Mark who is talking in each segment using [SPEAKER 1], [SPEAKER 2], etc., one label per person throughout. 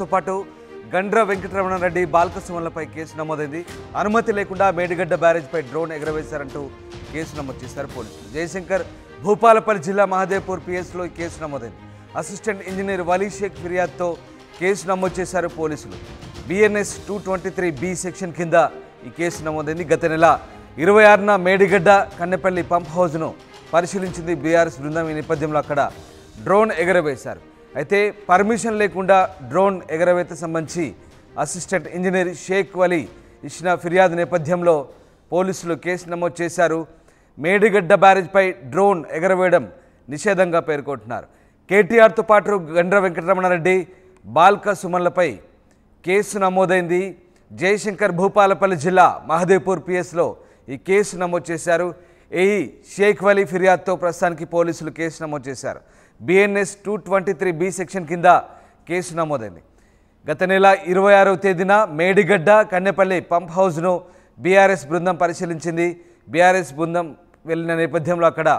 [SPEAKER 1] కేటీఆర్తో పాటు గండ్ర వెంకటరమణారెడ్డి బాల్కసుమన్లపై కేసు నమోదైంది. అనుమతి లేకుండా మేడిగడ్డ బ్యారేజ్పై డ్రోన్ ఎగరవేశారంటూ కేసు నమోదు చేశారు పోలీసులు. జయశంకర్ భూపాలపల్లి జిల్లా మహదేవ్పూర్ పిఎస్లో ఈ కేసు నమోదైంది. అసిస్టెంట్ ఇంజనీర్ వలీ షేక్ ఫిర్యాదుతో కేసు నమోదు చేశారు పోలీసులు. బిఎన్ఎస్ 223B సెక్షన్ కింద ఈ కేసు నమోదైంది. గత నెల 26న మేడిగడ్డ కన్నెపల్లి పంప్ హౌజ్ను పరిశీలించింది బీఆర్ఎస్ బృందం. ఈ నేపథ్యంలో అక్కడ డ్రోన్ ఎగరవేశారు. అయితే పర్మిషన్ లేకుండా డ్రోన్ ఎగరవేత సంబంధించి అసిస్టెంట్ ఇంజనీర్ షేక్ వలీ ఇచ్చిన ఫిర్యాదు నేపథ్యంలో పోలీసులు కేసు నమోదు చేశారు. మేడిగడ్డ బ్యారేజ్పై డ్రోన్ ఎగరవేయడం నిషేధంగా పేర్కొంటున్నారు. కేటీఆర్తో పాటు గండ్ర వెంకటరమణారెడ్డి బాల్కసుమన్లపై కేసు నమోదైంది. జయశంకర్ భూపాలపల్లి జిల్లా మహదేవ్పూర్ పిఎస్లో ఈ కేసు నమోదు చేశారు. ఏఈ షేక్ వలీ ఫిర్యాదుతో ప్రస్తుతానికి పోలీసులు కేసు నమోదు చేశారు. బిఎన్ఎస్ 223B సెక్షన్ కింద కేసు నమోదైంది. గత నెల 26వ తేదీన మేడిగడ్డ కన్నెపల్లి పంప్ హౌజ్ను బీఆర్ఎస్ బృందం పరిశీలించింది. బీఆర్ఎస్ బృందం వెళ్ళిన నేపథ్యంలో అక్కడ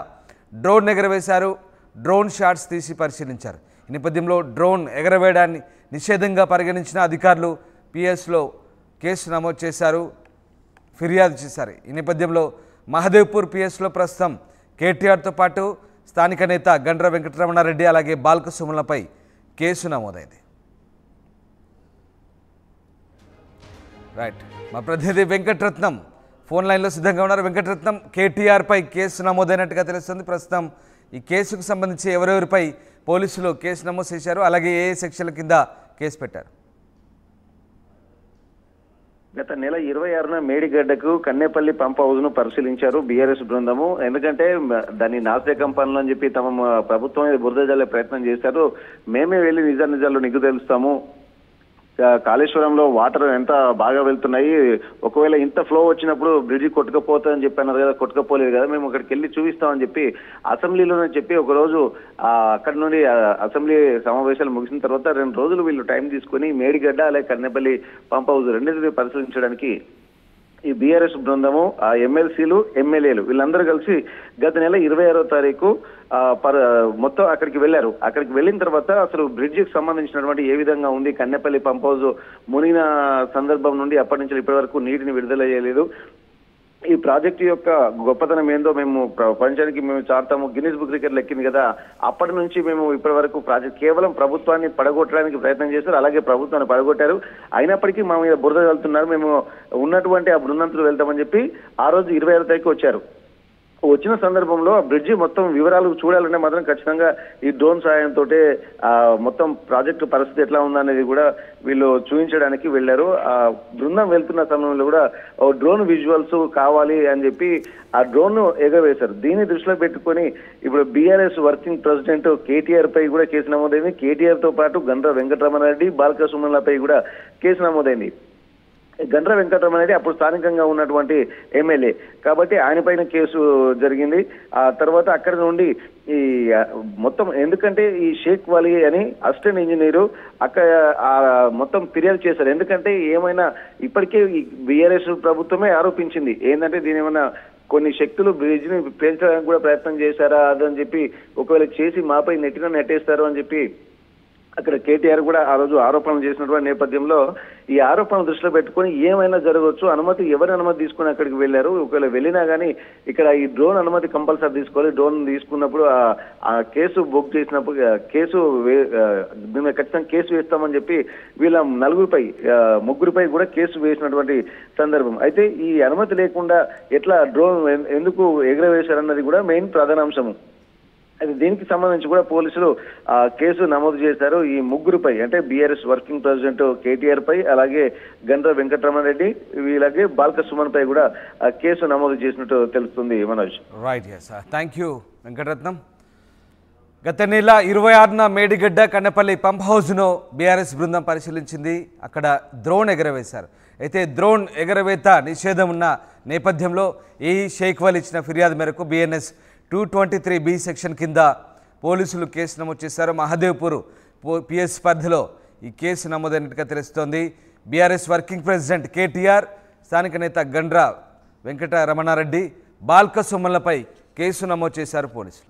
[SPEAKER 1] డ్రోన్ ఎగరవేశారు. డ్రోన్ షాట్స్ తీసి పరిశీలించారు. ఈ నేపథ్యంలో డ్రోన్ ఎగరవేయడాన్ని నిషేధంగా పరిగణించిన అధికారులు పిఎస్లో కేసు నమోదు చేశారు, ఫిర్యాదు చేశారు. ఈ నేపథ్యంలో మహదేవ్పూర్ పిఎస్లో ప్రస్తుతం కేటీఆర్తో పాటు స్థానిక నేత గండ్ర వెంకటరమణారెడ్డి అలాగే బాల్కసుమన్లపై కేసు నమోదైంది. రైట్, మా ప్రతినిధి వెంకటరత్నం ఫోన్ లైన్లో సిద్ధంగా ఉన్నారు. వెంకటరత్నం, కేటీఆర్పై కేసు నమోదైనట్టుగా తెలుస్తుంది. ప్రస్తుతం ఈ కేసుకు సంబంధించి ఎవరెవరిపై పోలీసులు కేసు నమోదు చేశారు, అలాగే ఏ సెక్షన్ల కింద కేసు పెట్టారు?
[SPEAKER 2] గత నెల 26న మేడిగడ్డకు కన్నెపల్లి పంప్ హౌస్ ను పరిశీలించారు బీఆర్ఎస్ బృందము. ఎందుకంటే దాన్ని నాశకం పనులు అని చెప్పి తమ ప్రభుత్వం బురద జల్లే ప్రయత్నం చేశారు. మేమే వెళ్ళి నిజాలు నిగ్గు తెలుస్తాము, కాళేశ్వరంలో వాటర్ ఎంత బాగా వెళ్తున్నాయి, ఒకవేళ ఇంత ఫ్లో వచ్చినప్పుడు బ్రిడ్జి కొట్టుకపోతుందని చెప్పన్నారు కదా, కొట్టుకపోలేదు కదా, మేము అక్కడికి వెళ్ళి చూపిస్తామని చెప్పి అసెంబ్లీలోనే చెప్పి ఒకరోజు అక్కడి నుండి అసెంబ్లీ సమావేశాలు ముగిసిన తర్వాత 2 రోజులు వీళ్ళు టైం తీసుకుని మేడిగడ్డ అలాగే కన్నెపల్లి పంప్ హౌస్ రెండింటిని పరిశీలించడానికి ఈ బీఆర్ఎస్ బృందము ఆ ఎమ్మెల్సీలు ఎమ్మెల్యేలు వీళ్ళందరూ కలిసి గత నెల 26వ తారీఖు మొత్తం అక్కడికి వెళ్ళారు. అక్కడికి వెళ్ళిన తర్వాత అసలు బ్రిడ్జికి సంబంధించినటువంటి ఏ విధంగా ఉంది, కన్నెపల్లి పంప్ హౌస్ మునిగిన సందర్భం నుండి అప్పటి నుంచి ఇప్పటి వరకు నీటిని విడుదల చేయలేదు, ఈ ప్రాజెక్టు యొక్క గొప్పతనం ఏందో మేము ప్రపంచానికి మేము చాటుతాము, గిన్నిస్ బుక్ రికార్డులు ఎక్కింది కదా, అప్పటి నుంచి మేము ఇప్పటి వరకు ప్రాజెక్ట్ కేవలం ప్రభుత్వాన్ని పడగొట్టడానికి ప్రయత్నం చేశారు, అలాగే ప్రభుత్వాన్ని పడగొట్టారు, అయినప్పటికీ మా మీద బురద వెళ్తున్నారు, మేము ఉన్నటువంటి ఆ బృందంతులు వెళ్తామని చెప్పి ఆ రోజు 26వ తారీఖు వచ్చారు. వచ్చిన సందర్భంలో బ్రిడ్జి మొత్తం వివరాలు చూడాలంటే మాత్రం ఖచ్చితంగా ఈ డ్రోన్ సహాయంతో మొత్తం ప్రాజెక్టు పరిస్థితి ఎట్లా ఉందనేది కూడా వీళ్ళు చూపించడానికి వెళ్ళారు. ఆ బృందం వెళ్తున్న సమయంలో కూడా డ్రోన్ విజువల్స్ కావాలి అని చెప్పి ఆ డ్రోన్ ఎగరవేశారు. దీన్ని దృష్టిలో పెట్టుకొని ఇప్పుడు బీఆర్ఎస్ వర్కింగ్ ప్రెసిడెంట్ కేటీఆర్ పై కూడా కేసు నమోదైంది. కేటీఆర్ తో పాటు గండ్ర వెంకటరమణారెడ్డి బాల్కసుమన్లపై కూడా కేసు నమోదైంది. గండ్ర వెంకటరమణారెడ్డి అప్పుడు స్థానికంగా ఉన్నటువంటి ఎమ్మెల్యే కాబట్టి ఆయన పైన కేసు జరిగింది. ఆ తర్వాత అక్కడి నుండి ఈ మొత్తం ఎందుకంటే ఈ షేక్ వలీ అని అసిస్టెంట్ ఇంజనీరు అక్కడ మొత్తం ఫిర్యాదు చేశారు. ఎందుకంటే ఏమైనా ఇప్పటికే ఈ బీఆర్ఎస్ ప్రభుత్వమే ఆరోపించింది ఏంటంటే దీని ఏమైనా కొన్ని శక్తులు బ్రిడ్జ్ ని పేల్చడానికి కూడా ప్రయత్నం చేశారా అదని చెప్పి, ఒకవేళ చేసి మాపై నెట్టేస్తారు అని చెప్పి అక్కడ కేటీఆర్ కూడా ఆ రోజు ఆరోపణలు చేసినటువంటి నేపథ్యంలో ఈ ఆరోపణలు దృష్టిలో పెట్టుకొని ఏమైనా జరగవచ్చు, ఎవరి అనుమతి తీసుకుని అక్కడికి వెళ్ళారు, ఒకవేళ వెళ్ళినా కానీ ఇక్కడ ఈ డ్రోన్ అనుమతి కంపల్సరీ తీసుకోవాలి, డ్రోన్ తీసుకున్నప్పుడు ఆ కేసు బుక్ చేసినప్పుడు ఖచ్చితంగా కేసు వేస్తామని చెప్పి వీళ్ళ ముగ్గురిపై కూడా కేసు వేసినటువంటి సందర్భం. అయితే ఈ అనుమతి లేకుండా ఎట్లా డ్రోన్ ఎందుకు ఎగరవేశారన్నది కూడా మెయిన్ ప్రధానాంశము. అయితే దీనికి సంబంధించి కూడా పోలీసులు కేసు నమోదు చేశారు. ఈ ముగ్గురుపై అంటే బీఆర్ఎస్ వర్కింగ్ ప్రెసిడెంట్ కేటీఆర్ పై, అలాగే గండ్ర వెంకటరమణారెడ్డి, వీళ్ళకి బాల్కసుమన్ పై కూడా కేసు నమోదు చేసినట్టు తెలుస్తుంది. Manoj.
[SPEAKER 1] Right, thank you Venkataratnam. గత నెల 26న మేడిగడ్డ కన్నెపల్లి పంప్ హౌస్ను బీఆర్ఎస్ బృందం పరిశీలించింది. అక్కడ డ్రోన్ ఎగరవేశారు. అయితే డ్రోన్ ఎగరవేత నిషేధం ఉన్న నేపథ్యంలో ఈ షేక్ వలీ ఇచ్చిన ఫిర్యాదు మేరకు బిఎన్ఎస్ 223B సెక్షన్ కింద పోలీసులు కేసు నమోదు చేశారు. మహదేవ్పూర్ పిఎస్ పరిధిలో ఈ కేసు నమోదైనట్టుగా తెలుస్తోంది. బీఆర్ఎస్ వర్కింగ్ ప్రెసిడెంట్ కేటీఆర్, స్థానిక నేత గండ్ర వెంకటరమణారెడ్డి, బాల్కసుమన్లపై కేసు నమోదు చేశారు పోలీసులు.